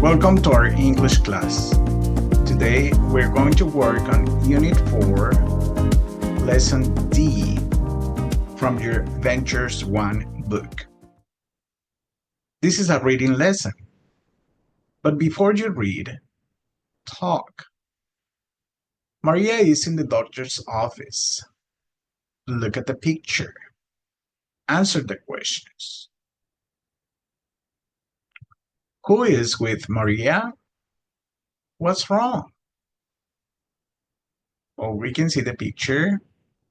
Welcome to our English class. Today we're going to work on Unit 4, Lesson D from your Ventures 1 book. This is a reading lesson. But before you read, talk. Maria is in the doctor's office. Look at the picture. Answer the questions. Who is with Maria? What's wrong? Well, we can see the picture.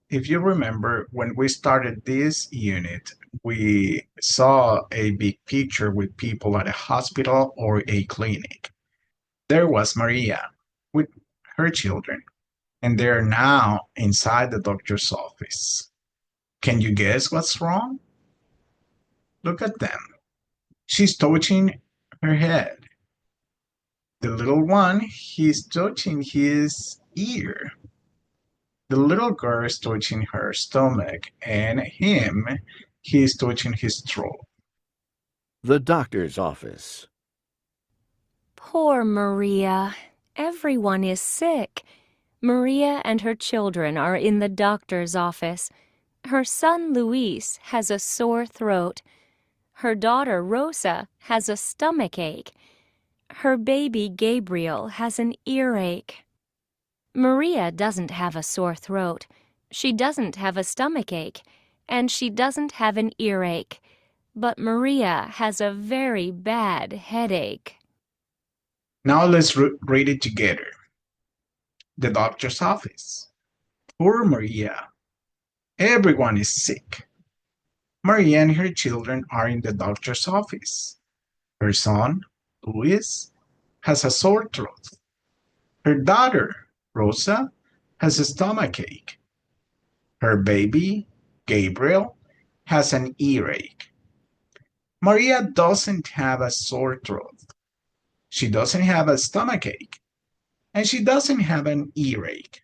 If you remember, when we started this unit, we saw a big picture with people at a hospital or a clinic. There was Maria with her children, and they're now inside the doctor's office. Can you guess what's wrong? Look at them. She's touching her head. The little one, he's touching his ear. The little girl is touching her stomach, and he's touching his throat. The doctor's office. Poor Maria. Everyone is sick. Maria and her children are in the doctor's office. Her son Luis has a sore throat. Her daughter Rosa has a stomach ache. Her baby Gabriel has an earache. Maria doesn't have a sore throat. She doesn't have a stomach ache. And she doesn't have an earache. But Maria has a very bad headache. Now let's read it together. The doctor's office. Poor Maria. Everyone is sick. Maria and her children are in the doctor's office. Her son, Luis, has a sore throat. Her daughter, Rosa, has a stomach ache. Her baby, Gabriel, has an earache. Maria doesn't have a sore throat. She doesn't have a stomach ache. And she doesn't have an earache.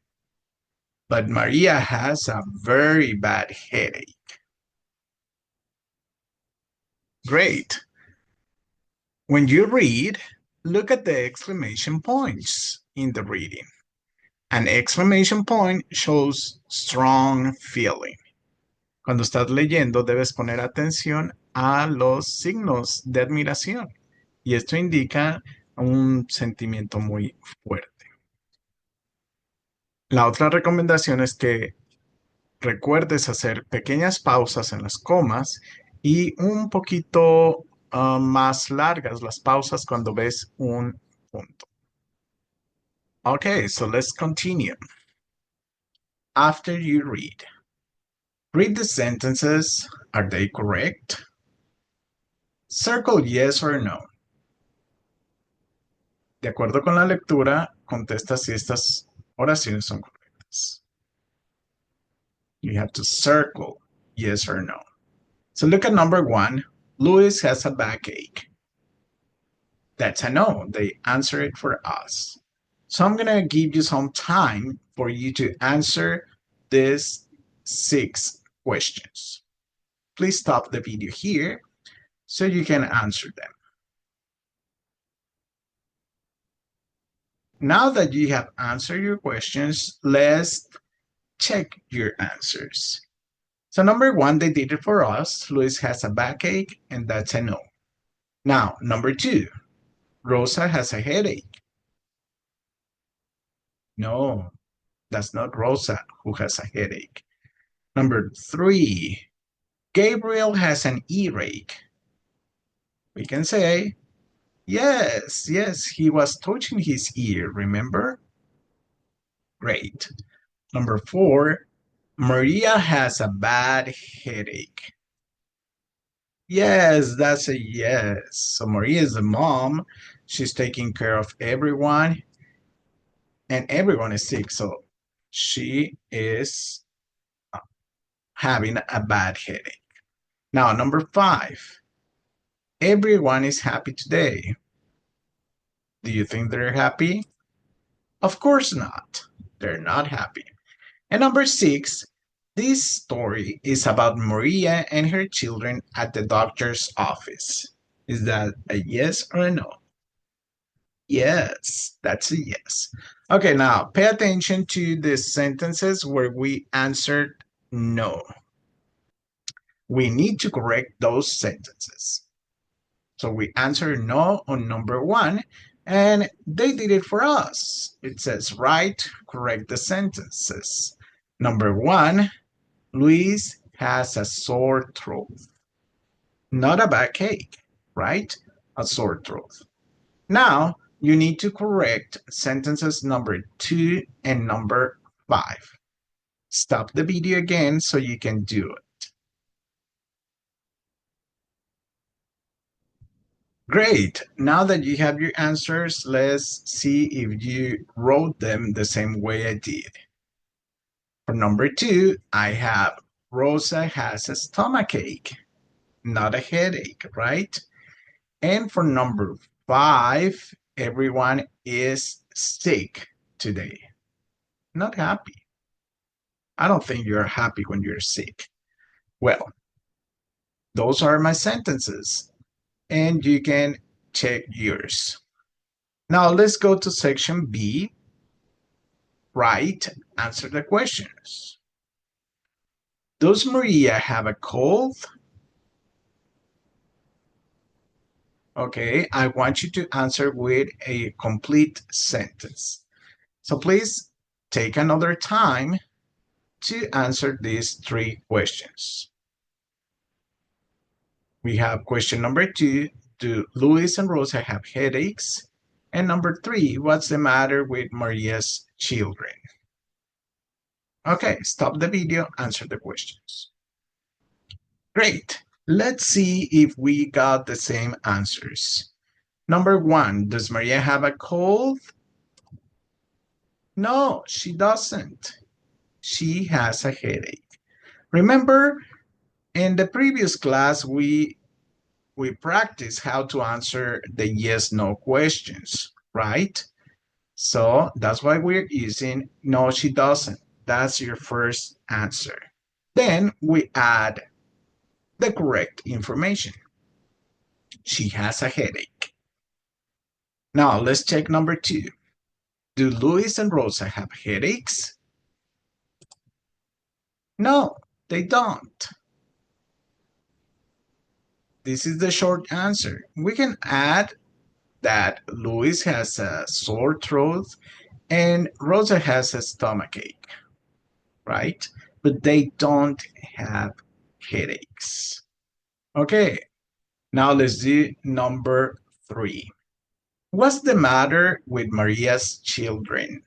But Maria has a very bad headache. Great. When you read, look at the exclamation points in the reading. An exclamation point shows strong feeling. Cuando estás leyendo, debes poner atención a los signos de admiración. Y esto indica un sentimiento muy fuerte. La otra recomendación es que recuerdes hacer pequeñas pausas en las comas y un poquito más largas las pausas cuando ves un punto. Okay, so let's continue. After you read the sentences. Are they correct? Circle yes or no. De acuerdo con la lectura, contesta si estas oraciones son correctas. You have to circle yes or no. So look at number 1. Luis has a backache. That's a no. They answer it for us. So I'm going to give you some time for you to answer these 6 questions. Please stop the video here so you can answer them. Now that you have answered your questions, let's check your answers. So number 1, they did it for us. Luis has a backache, and that's a no. Now, number 2, Rosa has a headache. No, that's not Rosa who has a headache. Number 3, Gabriel has an earache. We can say, yes, he was touching his ear, remember? Great. Number 4, Maria has a bad headache. Yes, that's a yes. So Maria is the mom. She's taking care of everyone. And everyone is sick, so she is having a bad headache. Now, number 5. Everyone is happy today. Do you think they're happy? Of course not. They're not happy. And number 6, this story is about Maria and her children at the doctor's office. Is that a yes or a no? Yes, that's a yes. Okay, now pay attention to the sentences where we answered no. We need to correct those sentences. So we answer no on number 1, and they did it for us. It says, write, correct the sentences. Number 1, Luis has a sore throat. Not a backache, right? A sore throat. Now, you need to correct sentences number 2 and number 5. Stop the video again so you can do it. Great. Now that you have your answers, let's see if you wrote them the same way I did. For number 2, I have Rosa has a stomachache, not a headache, right? And for number 5, everyone is sick today. Not happy. I don't think you're happy when you're sick. Well, those are my sentences, and you can check yours. Now let's go to section B. Write, answer the questions. Does Maria have a cold? Okay, I want you to answer with a complete sentence. So please take another time to answer these 3 questions. We have question number 2, do Luis and Rosa have headaches? And number 3, what's the matter with Maria's children? Okay, stop the video, answer the questions. Great. Let's see if we got the same answers. Number 1, does Maria have a cold? No, she doesn't. She has a headache. Remember, in the previous class, we practiced how to answer the yes/no questions, right? So that's why we're using no, she doesn't. That's your first answer. Then we add the correct information. She has a headache. Now let's check number 2. Do Luis and Rosa have headaches? No, they don't. This is the short answer. We can add that Luis has a sore throat and Rosa has a stomachache, right? But they don't have headaches. Okay, now let's do number 3. What's the matter with Maria's children?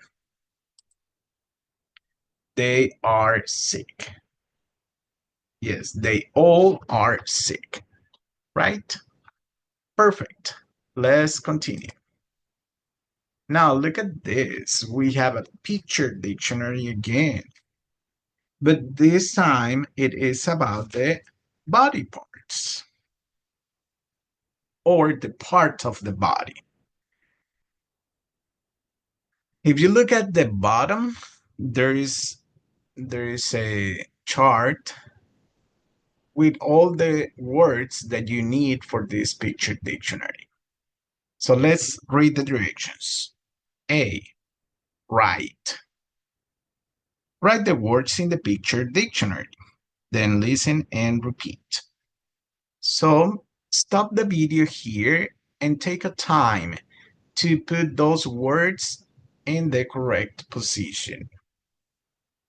They are sick. Yes, they all are sick, right? Perfect. Let's continue. Now look at this. We have a picture dictionary again. But this time it is about the body parts or the part of the body. If you look at the bottom, there is a chart with all the words that you need for this picture dictionary. So let's read the directions. A, write. Write the words in the picture dictionary. Then listen and repeat. So stop the video here and take a time to put those words in the correct position.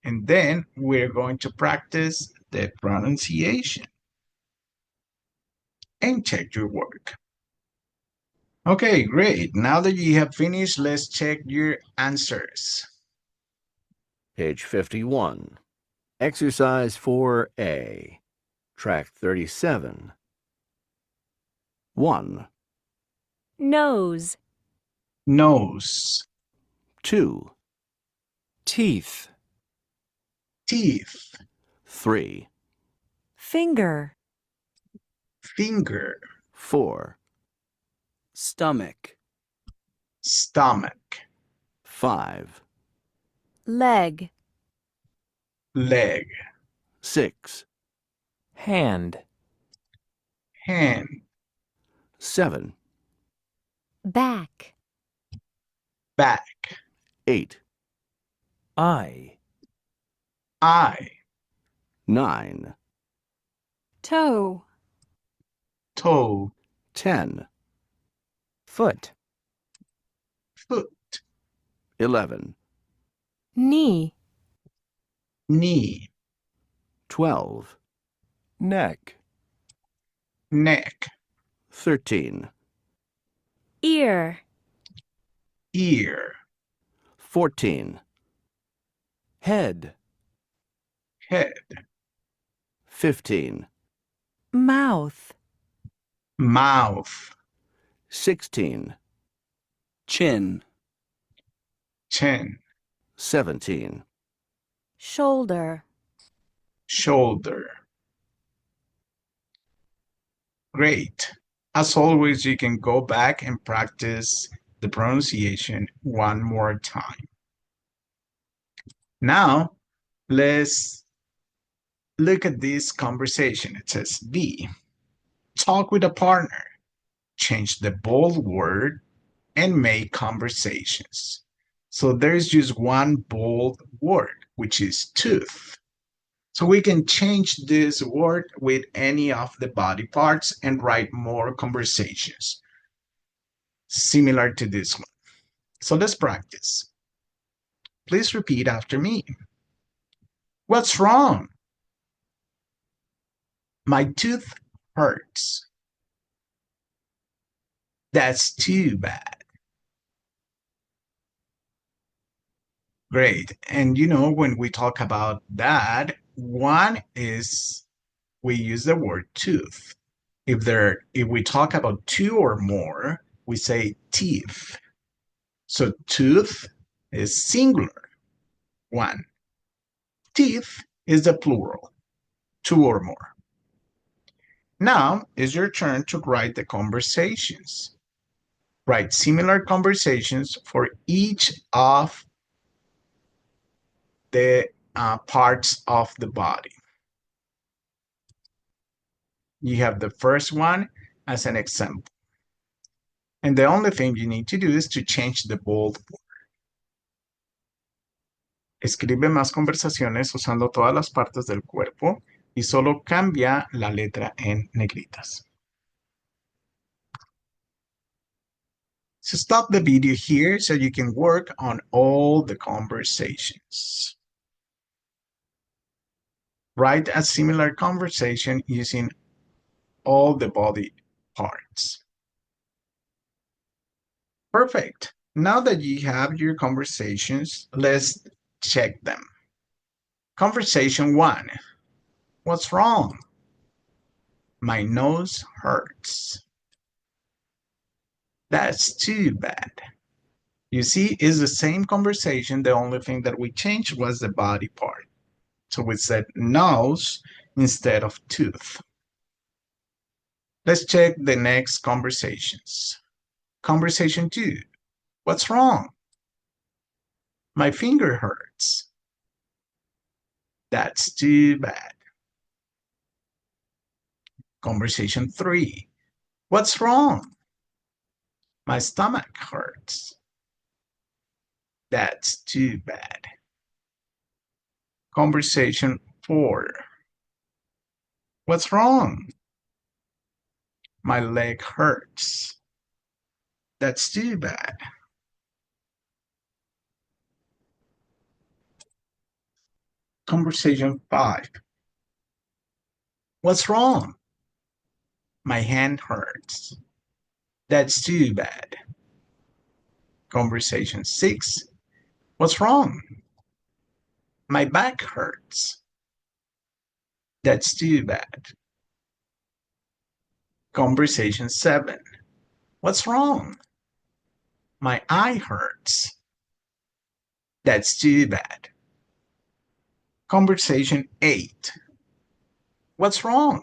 And then we're going to practice the pronunciation. And check your work. Okay, great. Now that you have finished, let's check your answers. Page 51. Exercise 4A. Track 37. 1, Nose, Nose, 2, teeth, teeth, 3, finger, finger, 4, stomach, stomach, 5, leg, leg, 6, hand, hand, 7, back, back, 8, eye, 9, Toe. toe, 10, foot, foot, 11, Knee. knee, 12, neck, neck, 13, Ear. ear, 14, head, head, 15, Mouth. mouth, 16, chin, chin, 17, Shoulder. shoulder. Great. As always, you can go back and practice the pronunciation one more time. Now, let's look at this conversation. It says B. Talk with a partner. Change the bold word and make conversations. So there's just one bold word, which is tooth. So we can change this word with any of the body parts and write more conversations similar to this one. So let's practice. Please repeat after me. What's wrong? My tooth hurts. That's too bad. Great. And you know, when we talk about that, one is we use the word tooth. If we talk about two or more, we say teeth. So tooth is singular, one. Teeth is the plural, two or more. Now it's your turn to write the conversations. Write similar conversations for each of the parts of the body. You have the first one as an example. And the only thing you need to do is to change the bold word. Escribe más conversaciones usando todas las partes del cuerpo y solo cambia la letra en negritas. So stop the video here so you can work on all the conversations. Write a similar conversation using all the body parts. Perfect. Now that you have your conversations, let's check them. Conversation 1. What's wrong? My nose hurts. That's too bad. You see, it's the same conversation. The only thing that we changed was the body part. So we said nose instead of tooth. Let's check the next conversations. Conversation 2. What's wrong? My finger hurts. That's too bad. Conversation 3. What's wrong? My stomach hurts. That's too bad. Conversation 4. What's wrong? My leg hurts. That's too bad. Conversation 5. What's wrong? My hand hurts. That's too bad. Conversation 6. What's wrong? My back hurts. That's too bad. Conversation 7. What's wrong? My eye hurts. That's too bad. Conversation 8. What's wrong?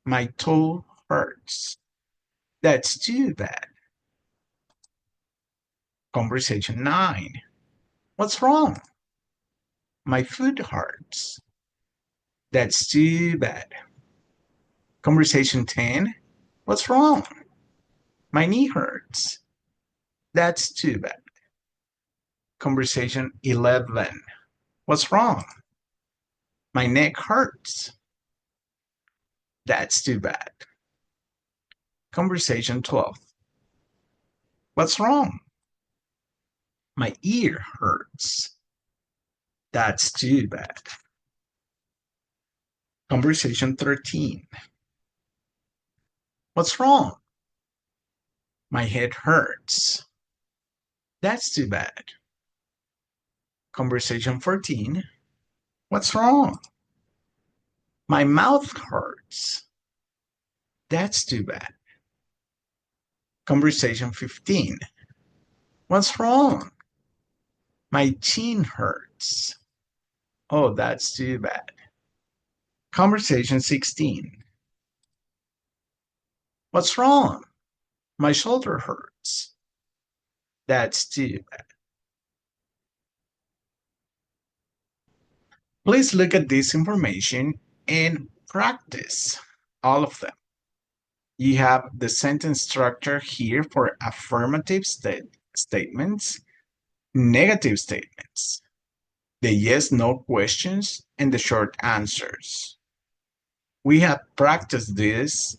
My toe hurts. That's too bad. Conversation 9. What's wrong? My foot hurts. That's too bad. Conversation 10. What's wrong? My knee hurts. That's too bad. Conversation 11. What's wrong? My neck hurts. That's too bad. Conversation 12. What's wrong? My ear hurts. That's too bad. Conversation 13. What's wrong? My head hurts. That's too bad. Conversation 14. What's wrong? My mouth hurts. That's too bad. Conversation 15. What's wrong? My chin hurts. Oh, that's too bad. Conversation 16. What's wrong? My shoulder hurts. That's too bad. Please look at this information and practice all of them. You have the sentence structure here for affirmative statements, negative statements, the yes-no questions, and the short answers. We have practiced this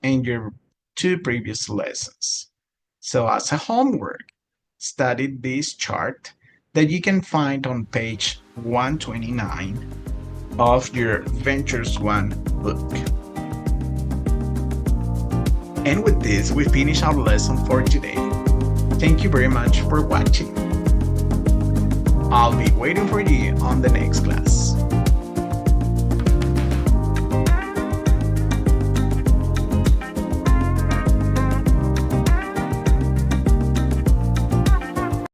in your 2 previous lessons. So as a homework, study this chart that you can find on page 129 of your Ventures 1 book. And with this, we finish our lesson for today. Thank you very much for watching. I'll be waiting for you on the next class.